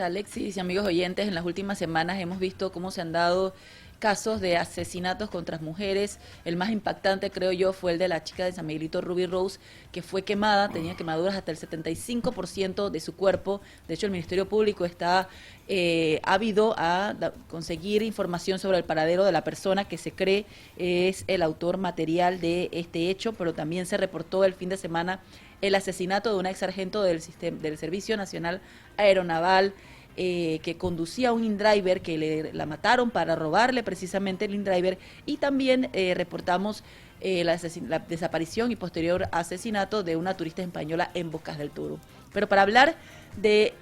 Alexis y amigos oyentes, en las últimas semanas hemos visto cómo se han dado casos de asesinatos contra mujeres. El más impactante, creo yo, fue el de la chica de San Miguelito, Ruby Rose, que fue quemada, tenía quemaduras hasta el 75% de su cuerpo. De hecho, el Ministerio Público está ávido a conseguir información sobre el paradero de la persona que se cree es el autor material de este hecho, pero también se reportó el fin de semana el asesinato de una ex sargento del Servicio Nacional Aeronaval, que conducía un InDriver, que la mataron para robarle precisamente el InDriver, y también reportamos la desaparición y posterior asesinato de una turista española en Bocas del Toro. Pero para hablar de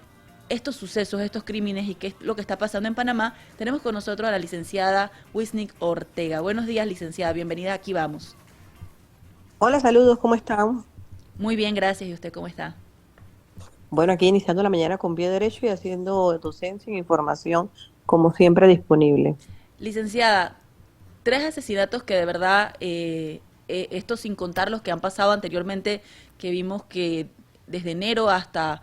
estos sucesos, estos crímenes y qué es lo que está pasando en Panamá, tenemos con nosotros a la licenciada Wisnik Ortega. Buenos días, licenciada, bienvenida, aquí vamos. Hola, saludos, ¿cómo están? Muy bien, gracias. ¿Y usted cómo está? Bueno, aquí iniciando la mañana con pie derecho y haciendo docencia e información, como siempre, disponible. Licenciada, tres asesinatos que de verdad, esto sin contar los que han pasado anteriormente, que vimos que desde enero hasta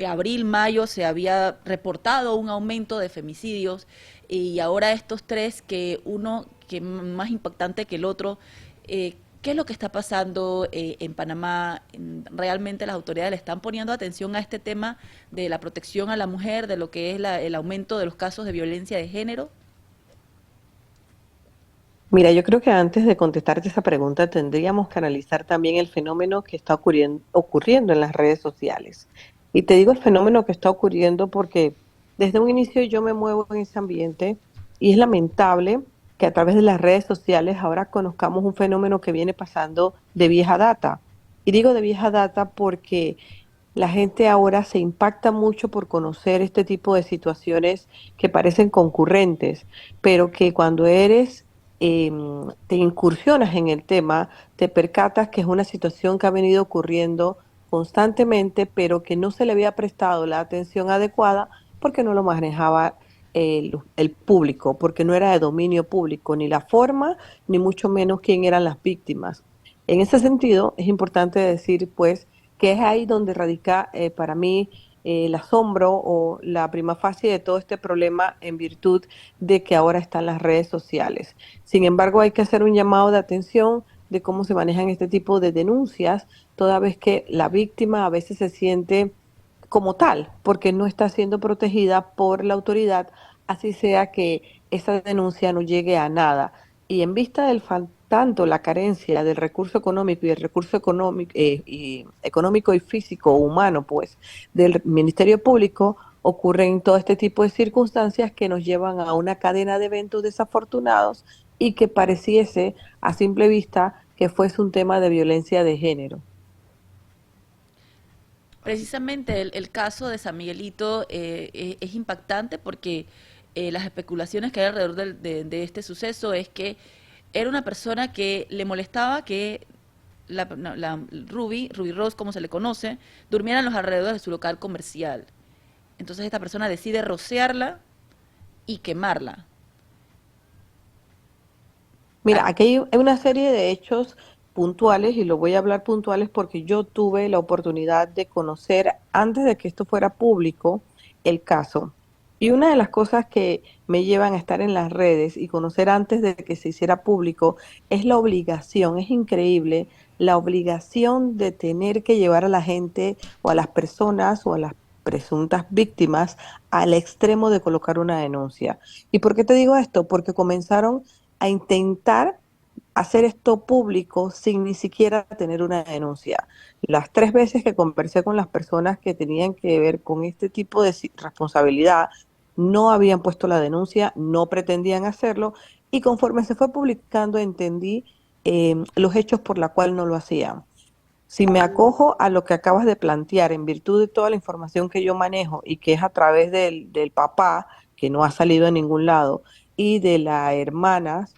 abril, mayo se había reportado un aumento de femicidios, y ahora estos tres, que uno que más impactante que el otro. ¿Qué es lo que está pasando en Panamá? ¿Realmente las autoridades le están poniendo atención a este tema de la protección a la mujer, de lo que es el aumento de los casos de violencia de género? Mira, yo creo que antes de contestarte esa pregunta tendríamos que analizar también el fenómeno que está ocurriendo en las redes sociales. Y te digo el fenómeno que está ocurriendo porque desde un inicio yo me muevo en ese ambiente y es lamentable que a través de las redes sociales ahora conozcamos un fenómeno que viene pasando de vieja data. Y digo de vieja data porque la gente ahora se impacta mucho por conocer este tipo de situaciones que parecen concurrentes, pero que cuando te incursionas en el tema, te percatas que es una situación que ha venido ocurriendo constantemente, pero que no se le había prestado la atención adecuada porque no lo manejaba el público, porque no era de dominio público, ni la forma, ni mucho menos quién eran las víctimas. En ese sentido, es importante decir, pues, que es ahí donde radica para mí el asombro o la prima facie de todo este problema en virtud de que ahora están las redes sociales. Sin embargo, hay que hacer un llamado de atención de cómo se manejan este tipo de denuncias, toda vez que la víctima a veces se siente como tal, porque no está siendo protegida por la autoridad, así sea que esa denuncia no llegue a nada. Y en vista del tanto la carencia del recurso económico y el recurso económico y físico humano, pues, del Ministerio Público, ocurren todo este tipo de circunstancias que nos llevan a una cadena de eventos desafortunados y que pareciese a simple vista que fuese un tema de violencia de género. Precisamente el caso de San Miguelito es impactante porque las especulaciones que hay alrededor de este suceso es que era una persona que le molestaba que la Ruby Rose, como se le conoce, durmiera en los alrededores de su local comercial. Entonces esta persona decide rociarla y quemarla. Mira, Ah, aquí hay una serie de hechos puntuales y lo voy a hablar puntuales porque yo tuve la oportunidad de conocer antes de que esto fuera público el caso. Y una de las cosas que me llevan a estar en las redes y conocer antes de que se hiciera público es la obligación, es increíble, la obligación de tener que llevar a la gente o a las personas o a las presuntas víctimas al extremo de colocar una denuncia. ¿Y por qué te digo esto? Porque comenzaron a intentar hacer esto público sin ni siquiera tener una denuncia. Las tres veces que conversé con las personas que tenían que ver con este tipo de responsabilidad, no habían puesto la denuncia, no pretendían hacerlo y conforme se fue publicando entendí los hechos por la cual no lo hacían. Si me acojo a lo que acabas de plantear, en virtud de toda la información que yo manejo y que es a través del papá, que no ha salido a ningún lado, y de la hermana,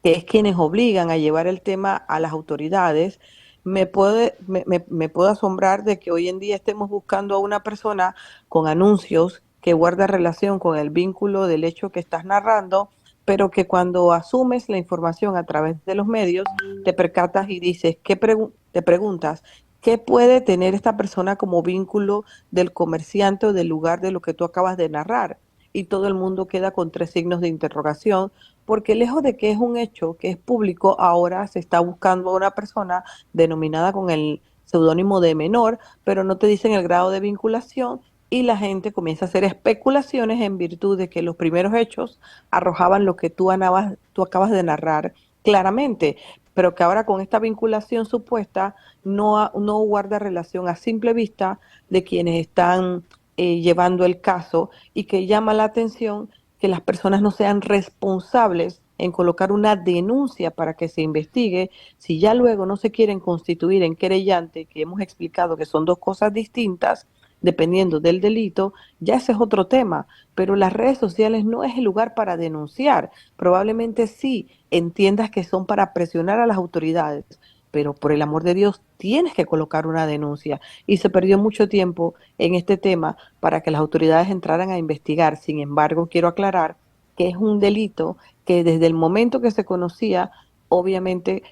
que es quienes obligan a llevar el tema a las autoridades, me puedo asombrar de que hoy en día estemos buscando a una persona con anuncios que guarda relación con el vínculo del hecho que estás narrando, pero que cuando asumes la información a través de los medios, te percatas y dices, te preguntas, ¿Qué puede tener esta persona como vínculo del comerciante o del lugar de lo que tú acabas de narrar? Y todo el mundo queda con tres signos de interrogación, porque lejos de que es un hecho que es público, ahora se está buscando a una persona denominada con el seudónimo de menor, pero no te dicen el grado de vinculación y la gente comienza a hacer especulaciones en virtud de que los primeros hechos arrojaban lo que tú acabas de narrar claramente, pero que ahora con esta vinculación supuesta no guarda relación a simple vista de quienes están llevando el caso y que llama la atención que las personas no sean responsables en colocar una denuncia para que se investigue, si ya luego no se quieren constituir en querellante, que hemos explicado que son dos cosas distintas, dependiendo del delito, ya ese es otro tema, pero las redes sociales no es el lugar para denunciar, probablemente sí entiendas que son para presionar a las autoridades, pero por el amor de Dios tienes que colocar una denuncia. Y se perdió mucho tiempo en este tema para que las autoridades entraran a investigar. Sin embargo, quiero aclarar que es un delito que desde el momento que se conocía, obviamente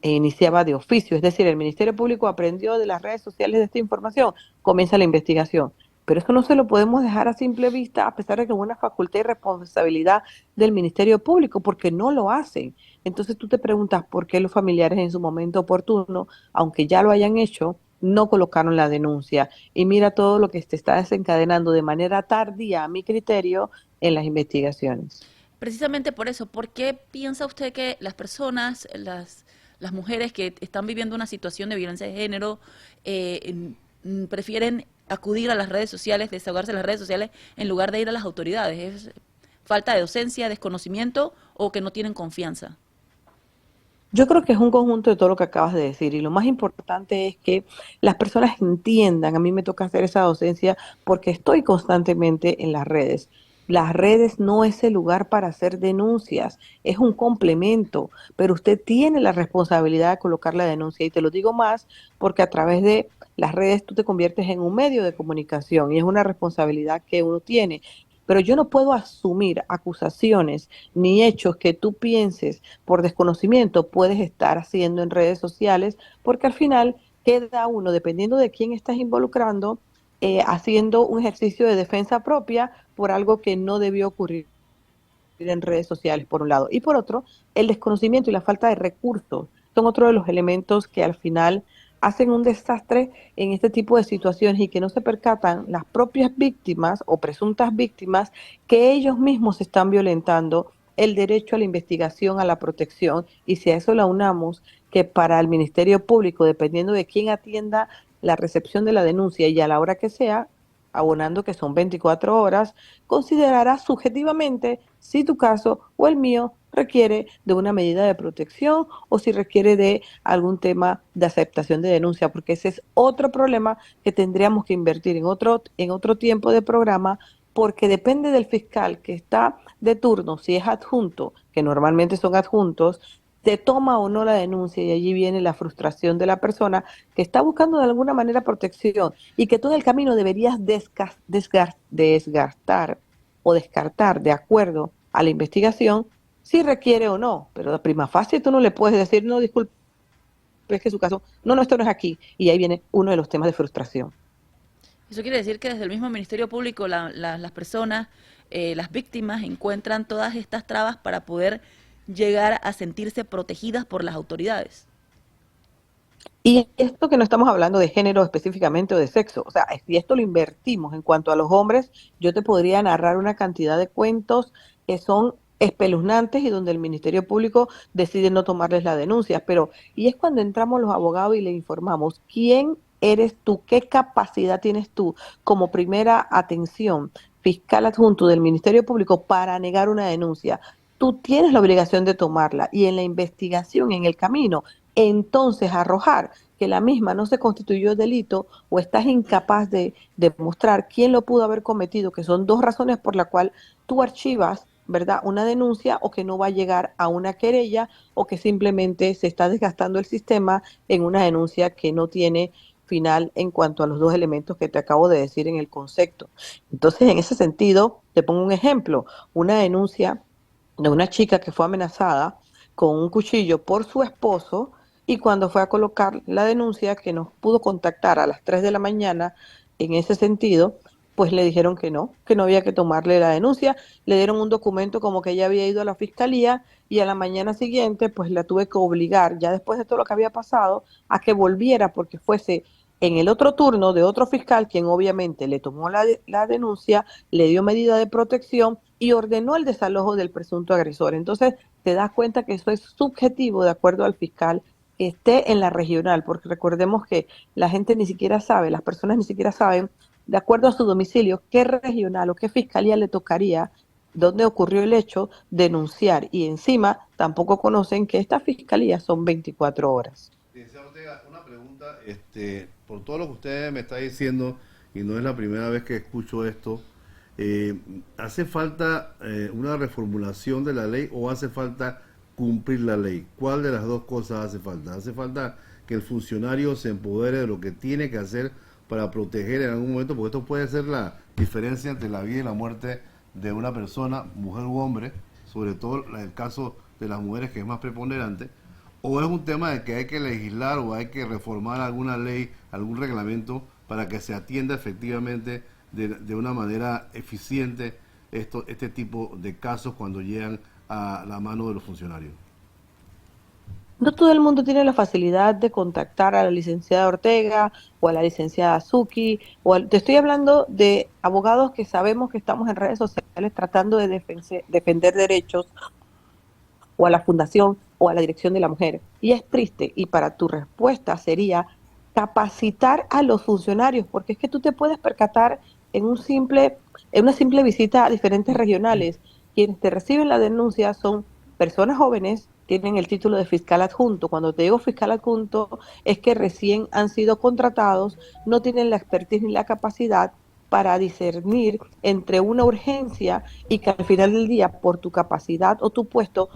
iniciaba de oficio. Es decir, el Ministerio Público aprendió de las redes sociales de esta información, comienza la investigación. Pero eso no se lo podemos dejar a simple vista, a pesar de que es una facultad y responsabilidad del Ministerio Público, porque no lo hacen. Entonces tú te preguntas por qué los familiares en su momento oportuno, aunque ya lo hayan hecho, no colocaron la denuncia. Y mira todo lo que se está desencadenando de manera tardía, a mi criterio, en las investigaciones. Precisamente por eso, ¿por qué piensa usted que las personas, las mujeres que están viviendo una situación de violencia de género, prefieren acudir a las redes sociales, desahogarse en las redes sociales, en lugar de ir a las autoridades? ¿Es falta de docencia, desconocimiento o que no tienen confianza? Yo creo que es un conjunto de todo lo que acabas de decir y lo más importante es que las personas entiendan, a mí me toca hacer esa docencia porque estoy constantemente en las redes. Las redes no es el lugar para hacer denuncias, es un complemento, pero usted tiene la responsabilidad de colocar la denuncia y te lo digo más porque a través de las redes tú te conviertes en un medio de comunicación y es una responsabilidad que uno tiene. Pero yo no puedo asumir acusaciones ni hechos que tú pienses por desconocimiento puedes estar haciendo en redes sociales, porque al final queda uno, dependiendo de quién estás involucrando, haciendo un ejercicio de defensa propia por algo que no debió ocurrir en redes sociales, por un lado. Y por otro, el desconocimiento y la falta de recursos son otro de los elementos que al final hacen un desastre en este tipo de situaciones y que no se percatan las propias víctimas o presuntas víctimas que ellos mismos están violentando el derecho a la investigación, a la protección, y si a eso la unamos, que para el Ministerio Público, dependiendo de quién atienda la recepción de la denuncia y a la hora que sea, abonando que son 24 horas, considerará subjetivamente si tu caso o el mío requiere de una medida de protección o si requiere de algún tema de aceptación de denuncia, porque ese es otro problema que tendríamos que invertir en otro tiempo de programa, porque depende del fiscal que está de turno, si es adjunto, que normalmente son adjuntos, se toma o no la denuncia y allí viene la frustración de la persona que está buscando de alguna manera protección y que tú en el camino deberías desgastar o descartar de acuerdo a la investigación si requiere o no, pero de prima facie tú no le puedes decir, no, disculpe, es que su caso, no, no, esto no es aquí, y ahí viene uno de los temas de frustración. Eso quiere decir que desde el mismo Ministerio Público las personas, las víctimas, encuentran todas estas trabas para poder llegar a sentirse protegidas por las autoridades. Y esto que no estamos hablando de género específicamente o de sexo, o sea, si esto lo invertimos en cuanto a los hombres, yo te podría narrar una cantidad de cuentos que son espeluznantes y donde el Ministerio Público decide no tomarles la denuncia, pero y es cuando entramos los abogados y le informamos quién eres tú, qué capacidad tienes tú como primera atención fiscal adjunto del Ministerio Público para negar una denuncia. Tú tienes la obligación de tomarla y en la investigación, en el camino, entonces arrojar que la misma no se constituyó delito o estás incapaz de demostrar quién lo pudo haber cometido, que son dos razones por las cuales tú archivas, ¿verdad?, una denuncia o que no va a llegar a una querella o que simplemente se está desgastando el sistema en una denuncia que no tiene final en cuanto a los dos elementos que te acabo de decir en el concepto. Entonces, en ese sentido, te pongo un ejemplo, una denuncia de una chica que fue amenazada con un cuchillo por su esposo, y cuando fue a colocar la denuncia, que nos pudo contactar a las 3 de la mañana en ese sentido, pues le dijeron que no había que tomarle la denuncia, le dieron un documento como que ella había ido a la fiscalía y a la mañana siguiente pues la tuve que obligar, ya después de todo lo que había pasado, a que volviera porque fuese en el otro turno de otro fiscal, quien obviamente le tomó la denuncia, le dio medida de protección y ordenó el desalojo del presunto agresor. Entonces, te das cuenta que eso es subjetivo de acuerdo al fiscal que esté en la regional, porque recordemos que la gente ni siquiera sabe, las personas ni siquiera saben, de acuerdo a su domicilio, qué regional o qué fiscalía le tocaría, dónde ocurrió el hecho, denunciar. Y encima tampoco conocen que estas fiscalías son 24 horas. Licenciado Ortega, una pregunta, por todo lo que usted me está diciendo, y no es la primera vez que escucho esto, ¿hace falta una reformulación de la ley o hace falta cumplir la ley? ¿Cuál de las dos cosas hace falta? ¿Hace falta que el funcionario se empodere de lo que tiene que hacer para proteger en algún momento? Porque esto puede ser la diferencia entre la vida y la muerte de una persona, mujer u hombre, sobre todo en el caso de las mujeres, que es más preponderante. ¿O es un tema de que hay que legislar o hay que reformar alguna ley, algún reglamento para que se atienda efectivamente de una manera eficiente este tipo de casos cuando llegan a la mano de los funcionarios? No todo el mundo tiene la facilidad de contactar a la licenciada Ortega o a la licenciada Azuki, te estoy hablando de abogados que sabemos que estamos en redes sociales tratando de defender derechos, o a la fundación o a la dirección de la mujer. Y es triste, y para tu respuesta sería capacitar a los funcionarios, porque es que tú te puedes percatar en una simple visita a diferentes regionales. Quienes te reciben la denuncia son personas jóvenes, tienen el título de fiscal adjunto. Cuando te digo fiscal adjunto, es que recién han sido contratados, no tienen la expertise ni la capacidad para discernir entre una urgencia y que al final del día, por tu capacidad o tu puesto,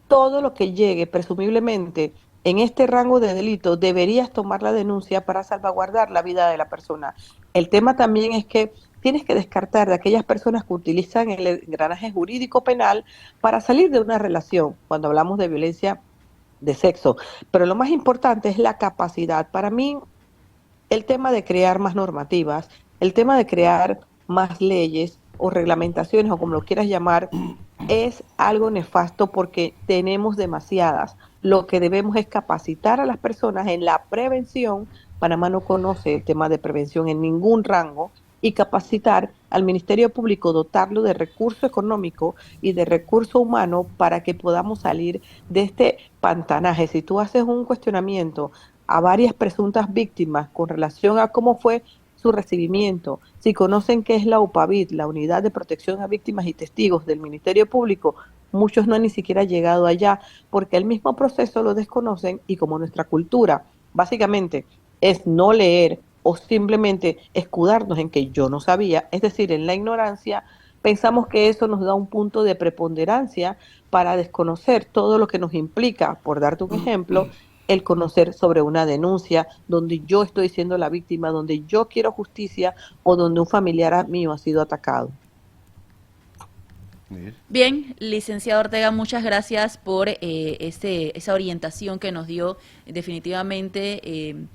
todo lo que llegue presumiblemente en este rango de delito, deberías tomar la denuncia para salvaguardar la vida de la persona. El tema también es que tienes que descartar de aquellas personas que utilizan el engranaje jurídico penal para salir de una relación, cuando hablamos de violencia de sexo. Pero lo más importante es la capacidad. Para mí, el tema de crear más normativas, el tema de crear más leyes o reglamentaciones o como lo quieras llamar, es algo nefasto porque tenemos demasiadas. Lo que debemos es capacitar a las personas en la prevención. Panamá no conoce el tema de prevención en ningún rango y capacitar al Ministerio Público, dotarlo de recurso económico y de recurso humano para que podamos salir de este pantanaje. Si tú haces un cuestionamiento a varias presuntas víctimas con relación a cómo fue su recibimiento, si conocen qué es la UPAVIT, la Unidad de Protección a Víctimas y Testigos del Ministerio Público, muchos no han ni siquiera llegado allá porque el mismo proceso lo desconocen y como nuestra cultura básicamente es no leer o simplemente escudarnos en que yo no sabía, es decir, en la ignorancia, pensamos que eso nos da un punto de preponderancia para desconocer todo lo que nos implica, por darte un ejemplo, el conocer sobre una denuncia donde yo estoy siendo la víctima, donde yo quiero justicia o donde un familiar mío ha sido atacado. Bien, licenciado Ortega, muchas gracias por esa orientación que nos dio. Definitivamente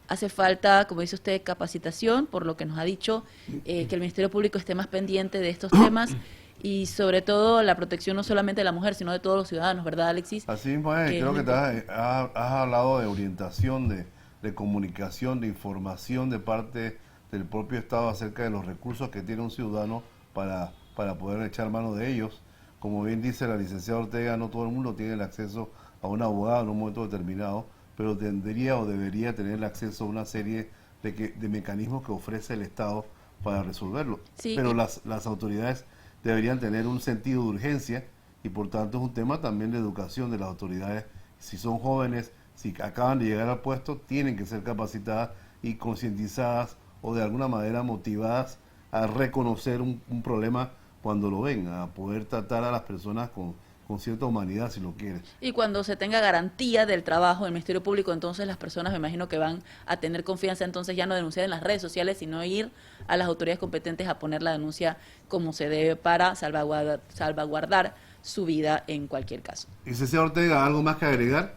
hace falta, como dice usted, capacitación, por lo que nos ha dicho, que el Ministerio Público esté más pendiente de estos temas y sobre todo la protección no solamente de la mujer, sino de todos los ciudadanos, ¿verdad, Alexis? Así mismo es, creo que has hablado de orientación, de comunicación, de información de parte del propio Estado acerca de los recursos que tiene un ciudadano para poder echar mano de ellos. Como bien dice la licenciada Ortega, no todo el mundo tiene el acceso a un abogado en un momento determinado, pero tendría o debería tener el acceso a una serie de mecanismos que ofrece el Estado para resolverlo. Sí. Pero las autoridades deberían tener un sentido de urgencia y por tanto es un tema también de educación de las autoridades. Si son jóvenes, si acaban de llegar al puesto, tienen que ser capacitadas y concientizadas o de alguna manera motivadas a reconocer un problema cuando lo ven, a poder tratar a las personas con cierta humanidad, si lo quieren. Y cuando se tenga garantía del trabajo del Ministerio Público, entonces las personas me imagino que van a tener confianza, entonces ya no denunciar en las redes sociales, sino ir a las autoridades competentes a poner la denuncia como se debe para salvaguardar su vida en cualquier caso. Licenciado Ortega, ¿algo más que agregar?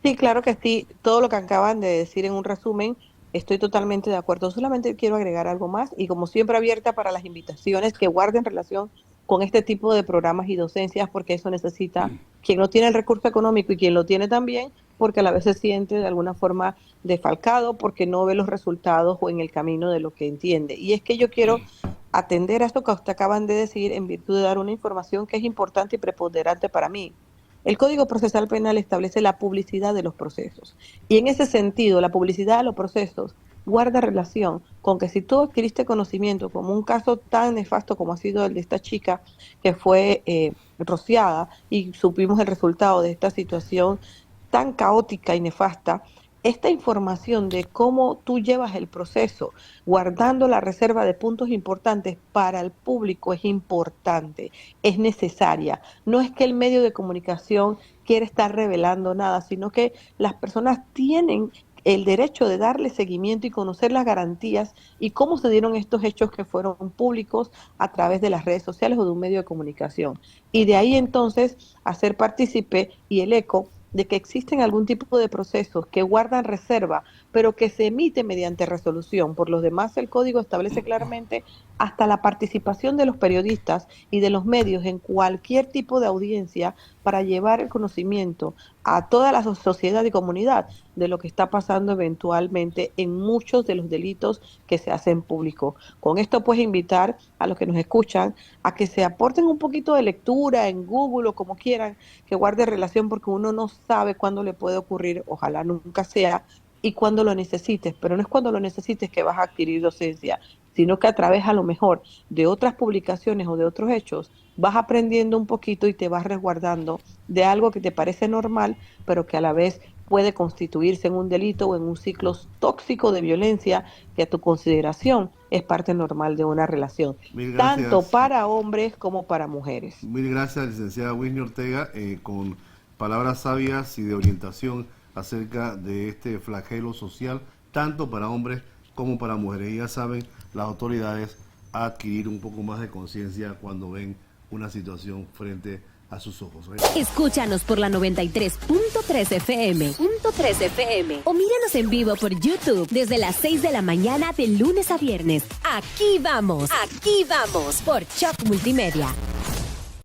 Sí, claro que sí. Todo lo que acaban de decir en un resumen, estoy totalmente de acuerdo. Solamente quiero agregar algo más y como siempre abierta para las invitaciones que guarden relación con este tipo de programas y docencias, porque eso necesita quien no tiene el recurso económico y quien lo tiene también, porque a la vez se siente de alguna forma defalcado porque no ve los resultados o en el camino de lo que entiende. Y es que yo quiero atender a esto que usted acaban de decir en virtud de dar una información que es importante y preponderante para mí. El Código Procesal Penal establece la publicidad de los procesos. Y en ese sentido, la publicidad de los procesos guarda relación con que si tú adquiriste conocimiento, como un caso tan nefasto como ha sido el de esta chica que fue rociada y supimos el resultado de esta situación tan caótica y nefasta, esta información de cómo tú llevas el proceso, guardando la reserva de puntos importantes para el público es importante, es necesaria. No es que el medio de comunicación quiere estar revelando nada, sino que las personas tienen el derecho de darle seguimiento y conocer las garantías y cómo se dieron estos hechos que fueron públicos a través de las redes sociales o de un medio de comunicación. Y de ahí entonces hacer partícipe y el eco de que existen algún tipo de procesos que guardan reserva, pero que se emite mediante resolución. Por lo demás, el código establece claramente hasta la participación de los periodistas y de los medios en cualquier tipo de audiencia para llevar el conocimiento a toda la sociedad y comunidad de lo que está pasando eventualmente en muchos de los delitos que se hacen públicos. Con esto, pues, invitar a los que nos escuchan a que se aporten un poquito de lectura en Google o como quieran, que guarde relación porque uno no sabe cuándo le puede ocurrir, ojalá nunca sea, y cuándo lo necesites, pero no es cuando lo necesites que vas a adquirir docencia, sino que a través a lo mejor de otras publicaciones o de otros hechos vas aprendiendo un poquito y te vas resguardando de algo que te parece normal, pero que a la vez puede constituirse en un delito o en un ciclo tóxico de violencia que a tu consideración es parte normal de una relación, Mil tanto gracias. para hombres como para mujeres. Mil gracias, licenciada Whitney Ortega, con palabras sabias y de orientación acerca de este flagelo social, tanto para hombres como para mujeres. Y ya saben, las autoridades a adquirir un poco más de conciencia cuando ven una situación frente a sus ojos. Escúchanos por la 93.3 FM. O míranos en vivo por YouTube desde las 6 de la mañana de lunes a viernes. Aquí vamos por Choc Multimedia.